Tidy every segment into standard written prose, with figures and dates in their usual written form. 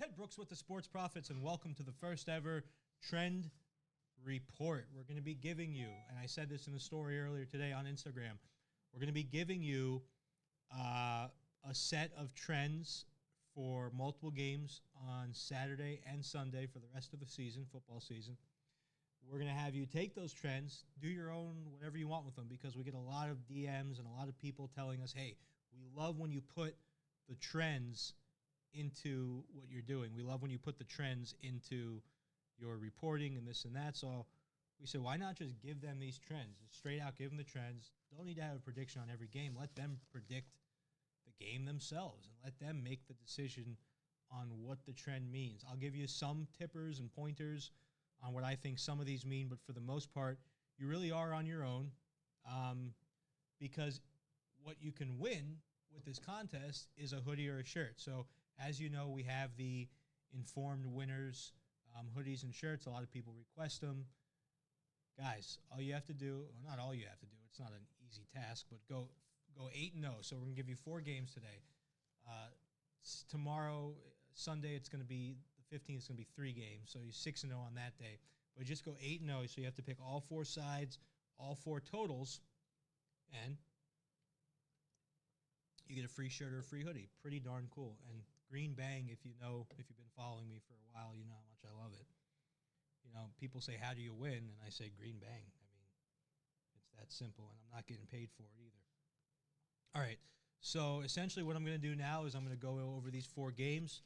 Fred Brooks with the Sports Prophets, and welcome to the first ever Trend Report. We're going to be giving you, and I said this in the story earlier today on Instagram, we're going to be giving you a set of trends for multiple games on Saturday and Sunday for the rest of the season, football season. We're going to have you take those trends, do your own whatever you want with them, because we get a lot of DMs and a lot of people telling us, hey, we love when you put the trends into what you're doing. We love when you put the trends into your reporting and this and that. So we said, why not just give them these trends? Just straight out give them the trends. Don't need to have a prediction on every game. Let them predict the game themselves and let them make the decision on what the trend means. I'll give you some tippers and pointers on what I think some of these mean, but for the most part, you really are on your own, because what you can win with this contest is a hoodie or a shirt. So as you know, we have the informed winners, hoodies and shirts. A lot of people request them. Guys, all you have to do, well, not all you have to do, it's not an easy task, but go 8-0. So we're going to give you 4 games today. Tomorrow, Sunday, it's going to be, the 15th, it's going to be 3 games. So you're 6-0 on that day. But just go 8-0, so you have to pick all 4 sides, all 4 totals, and you get a free shirt or a free hoodie. Pretty darn cool. And Green Bang, if you've been following me for a while, you know how much I love it. You know, people say, how do you win? And I say, Green Bang. I mean, it's that simple, and I'm not getting paid for it either. All right, so essentially what I'm going to do now is I'm going to go over these 4 games.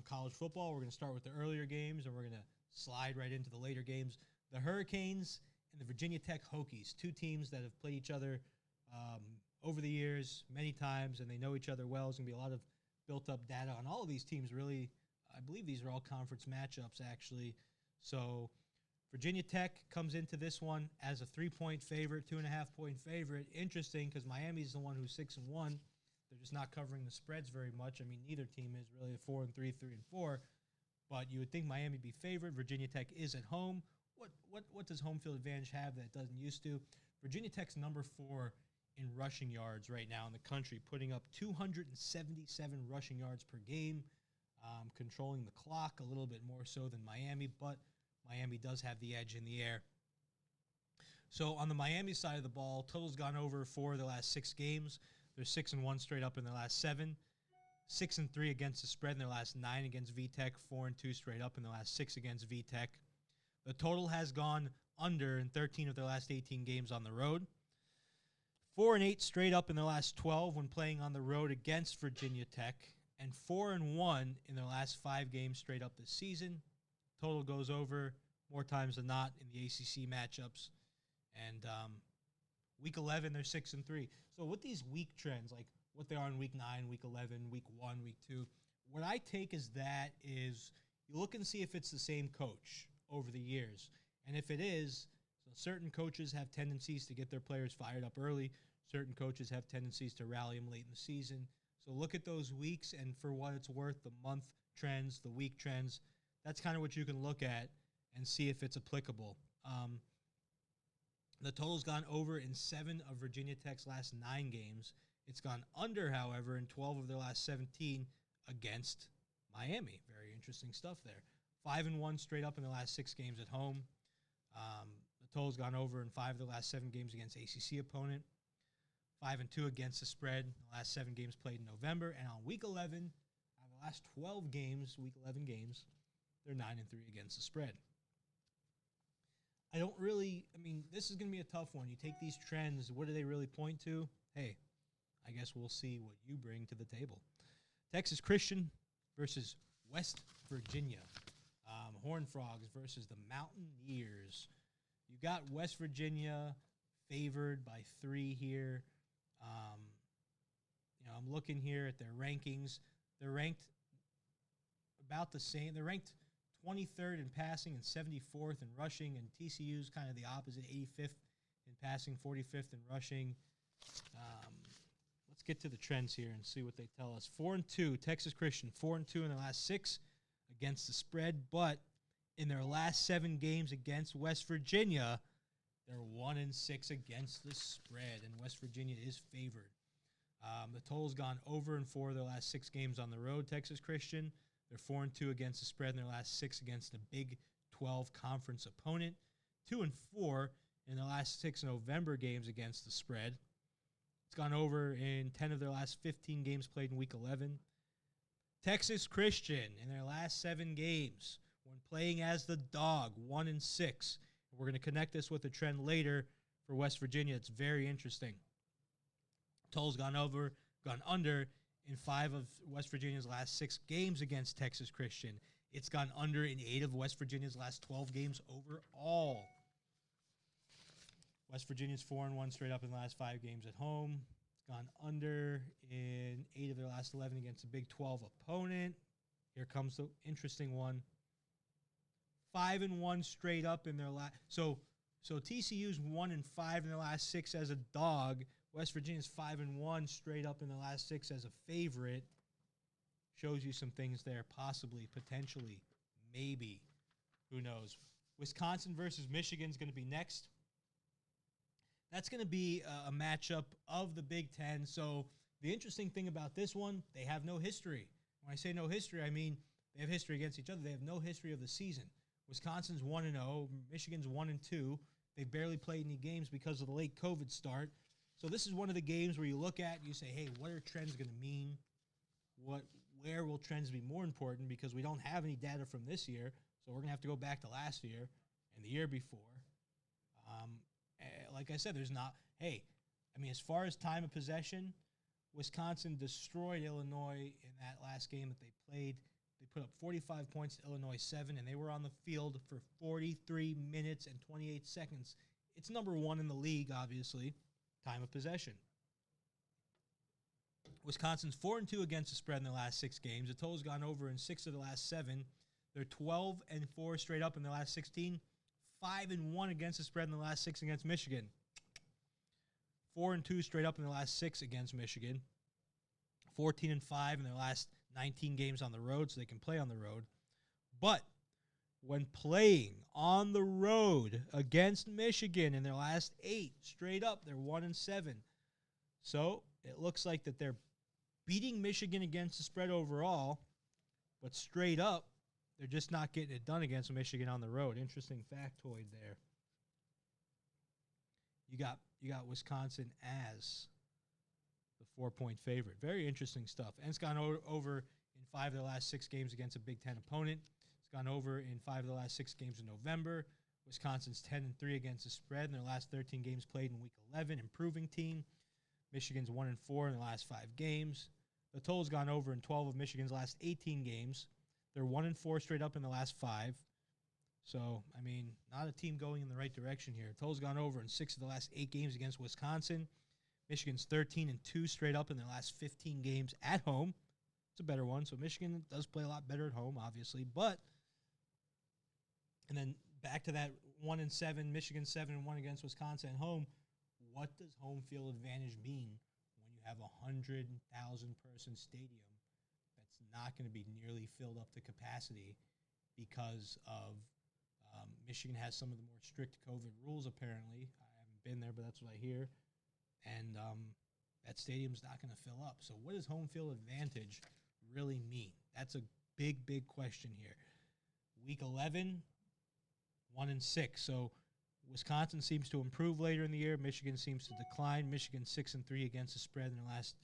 College football, we're going to start with the earlier games, and we're going to slide right into the later games. The Hurricanes and the Virginia Tech Hokies, 2 teams that have played each other over the years many times, and they know each other well. There's going to be a lot of built-up data on all of these teams, really. I believe these are all conference matchups, actually. So Virginia Tech comes into this one as a 3-point favorite, 2.5-point favorite. Interesting, because Miami's the one who's 6-1. They're just not covering the spreads very much. I mean, neither team is really a 4-3, 3-4. But you would think Miami be favored. Virginia Tech is at home. What does home field advantage have that it doesn't used to? Virginia Tech's number 4 in rushing yards right now in the country, putting up 277 rushing yards per game, controlling the clock a little bit more so than Miami, but Miami does have the edge in the air. So on the Miami side of the ball, total's gone over 4 of the last 6 games. They're 6-1 straight up in their last 7, 6-3 against the spread in their last 9 against VTech, 4-2 straight up in the last 6 against VTech. The total has gone under in 13 of their last 18 games on the road. 4-8 straight up in the last 12 when playing on the road against Virginia Tech, and 4-1 in their last 5 games straight up this season. Total goes over more times than not in the ACC matchups. And week 11, they're 6-3. So with these week trends, like what they are in week 9, week 11, week 1, week 2, what I take as that is you look and see if it's the same coach over the years. And if it is, so certain coaches have tendencies to get their players fired up early. Certain coaches have tendencies to rally them late in the season. So look at those weeks, and for what it's worth, the month trends, the week trends, that's kind of what you can look at and see if it's applicable. The total's gone over in 7 of Virginia Tech's last 9 games. It's gone under, however, in 12 of their last 17 against Miami. Very interesting stuff there. 5-1 straight up in the last 6 games at home. The total's gone over in 5 of the last 7 games against ACC opponent. 5-2 against the spread in the last 7 games played in November. And on week 11, out of the last 12 games, week 11 games, they're 9-3 against the spread. This is going to be a tough one. You take these trends, what do they really point to? Hey, I guess we'll see what you bring to the table. Texas Christian versus West Virginia. Horned Frogs versus the Mountaineers. You got West Virginia favored by 3 here. I'm looking here at their rankings. They're ranked about the same. They're ranked 23rd in passing and 74th in rushing, and TCU's kind of the opposite, 85th in passing, 45th in rushing. Let's get to the trends here and see what they tell us. 4-2, Texas Christian, 4-2 in their last 6 against the spread, but in their last 7 games against West Virginia, they're 1-6 against the spread, and West Virginia is favored. The total's gone over in 4 of their last 6 games on the road, Texas Christian. They're 4-2 against the spread in their last 6 against a Big 12 conference opponent. 2-4 in the last 6 November games against the spread. It's gone over in 10 of their last 15 games played in Week 11. Texas Christian in their last 7 games when playing as the dog, 1-6. We're going to connect this with a trend later for West Virginia. It's very interesting. Total's gone under in 5 of West Virginia's last 6 games against Texas Christian. It's gone under in 8 of West Virginia's last 12 games overall. West Virginia's 4-1 straight up in the last 5 games at home. It's gone under in 8 of their last 11 against a Big 12 opponent. Here comes the interesting one. 5-1 straight up in their last. So TCU's 1-5 in their last 6 as a dog. West Virginia's 5-1 straight up in the last 6 as a favorite. Shows you some things there, possibly, potentially, maybe. Who knows? Wisconsin versus Michigan is going to be next. That's going to be a matchup of the Big Ten. So the interesting thing about this one, they have no history. When I say no history, I mean they have history against each other. They have no history of the season. Wisconsin's 1-0. Michigan's 1-2. They barely played any games because of the late COVID start. So this is one of the games where you look at and you say, hey, what are trends going to mean? Where will trends be more important? Because we don't have any data from this year, so we're going to have to go back to last year and the year before. Like I said, there's not – hey, I mean, as far as time of possession, Wisconsin destroyed Illinois in that last game that they played. They put up 45 points to Illinois 7, and they were on the field for 43 minutes and 28 seconds. It's number 1 in the league, obviously, time of possession. Wisconsin's 4-2 against the spread in their last 6 games. The total's gone over in 6 of the last 7. They're 12-4 straight up in their last 16. 5-1 against the spread in the last 6 against Michigan. 4-2 straight up in the last 6 against Michigan. 14-5 in their last 19 games on the road, so they can play on the road. But when playing on the road against Michigan in their last 8 straight up, they're 1-7. So it looks like that they're beating Michigan against the spread overall, but straight up, they're just not getting it done against Michigan on the road. Interesting factoid there. You got Wisconsin as the 4-point favorite. Very interesting stuff. And it's gone over in 5 of the last 6 games against a Big Ten opponent. It's gone over in 5 of the last 6 games in November. Wisconsin's 10-3 against the spread in their last 13 games played in Week 11. Improving team. Michigan's 1-4 in the last 5 games. The total's gone over in 12 of Michigan's last 18 games. They're 1-4 straight up in the last 5. So, I mean, not a team going in the right direction here. Total's gone over in 6 of the last 8 games against Wisconsin. Michigan's 13-2 straight up in their last 15 games at home. It's a better one. So Michigan does play a lot better at home, obviously. But, and then back to that 1-7, Michigan 7-1 against Wisconsin at home. What does home field advantage mean when you have a 100,000 person stadium that's not going to be nearly filled up to capacity because of Michigan has some of the more strict COVID rules, apparently. I haven't been there, but that's what I hear. And that stadium's not going to fill up. So what does home field advantage really mean? That's a big, big question here. Week 11, 1-6. So Wisconsin seems to improve later in the year. Michigan seems to decline. Michigan 6-3 against the spread in their last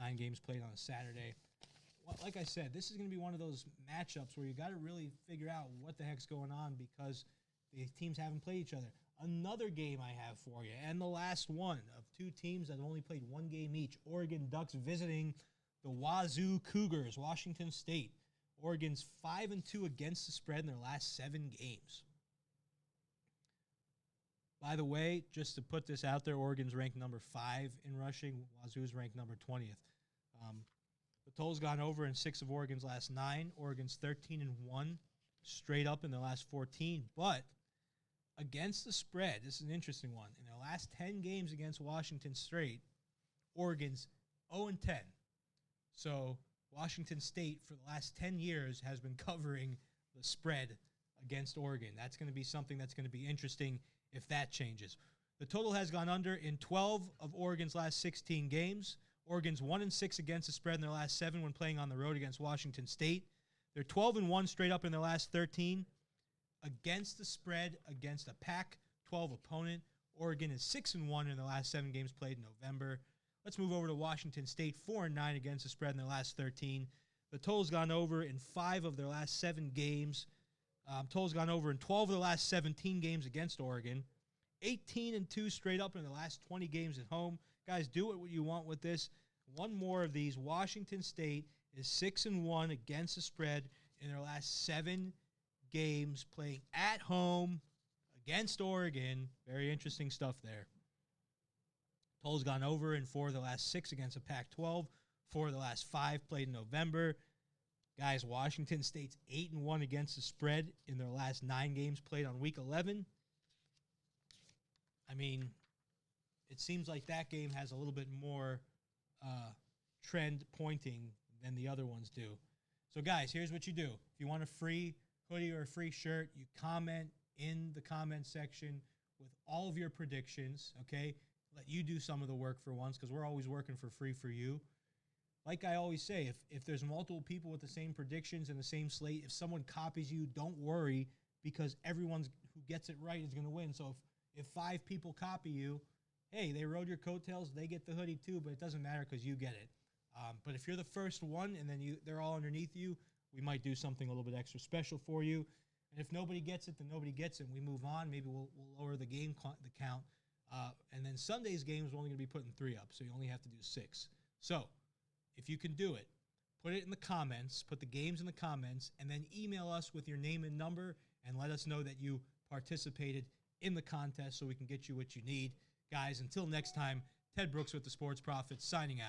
9 games played on a Saturday. Like I said, this is going to be one of those matchups where you got to really figure out what the heck's going on because the teams haven't played each other. Another game I have for you, and the last one of 2 teams that have only played 1 game each. Oregon Ducks visiting the Wazoo Cougars, Washington State. Oregon's 5-2 against the spread in their last 7 games. By the way, just to put this out there, Oregon's ranked number 5 in rushing. Wazoo's ranked number 20th. The total's gone over in 6 of Oregon's last 9. Oregon's 13-1 straight up in their last 14. But against the spread, this is an interesting one. In their last 10 games against Washington State, Oregon's 0-10. So Washington State, for the last 10 years, has been covering the spread against Oregon. That's going to be something that's going to be interesting if that changes. The total has gone under in 12 of Oregon's last 16 games. Oregon's 1-6 against the spread in their last 7 when playing on the road against Washington State. They're 12-1 straight up in their last 13 against the spread against a Pac-12 opponent. Oregon is 6-1 in the last 7 games played in November. Let's move over to Washington State, 4-9 against the spread in their last 13. The total's gone over in 5 of their last 7 games. Total's gone over in 12 of the last 17 games against Oregon. 18-2 straight up in the last 20 games at home. Guys, do what you want with this. One more of these. Washington State is 6-1 against the spread in their last 7 games playing at home against Oregon. Very interesting stuff there. Total's gone over in 4 of the last 6 against a Pac-12. 4 of the last 5 played in November. Guys, Washington State's 8-1 against the spread in their last 9 games played on Week 11. I mean, it seems like that game has a little bit more trend pointing than the other ones do. So, guys, here's what you do. If you want a free hoodie or a free shirt, you comment in the comment section with all of your predictions, okay? Let you do some of the work for once because we're always working for free for you. Like I always say, if there's multiple people with the same predictions and the same slate, if someone copies you, don't worry because everyone who gets it right is going to win. So if 5 people copy you, hey, they rode your coattails, they get the hoodie too, but it doesn't matter because you get it. But if you're the first one and then they're all underneath you, we might do something a little bit extra special for you. And if nobody gets it, then nobody gets it. And we move on. Maybe we'll lower the count. And then Sunday's games, we're only going to be putting 3 up, so you only have to do 6. So if you can do it, put it in the comments, put the games in the comments, and then email us with your name and number and let us know that you participated in the contest so we can get you what you need. Guys, until next time, Ted Brooks with the Sports Profits signing out.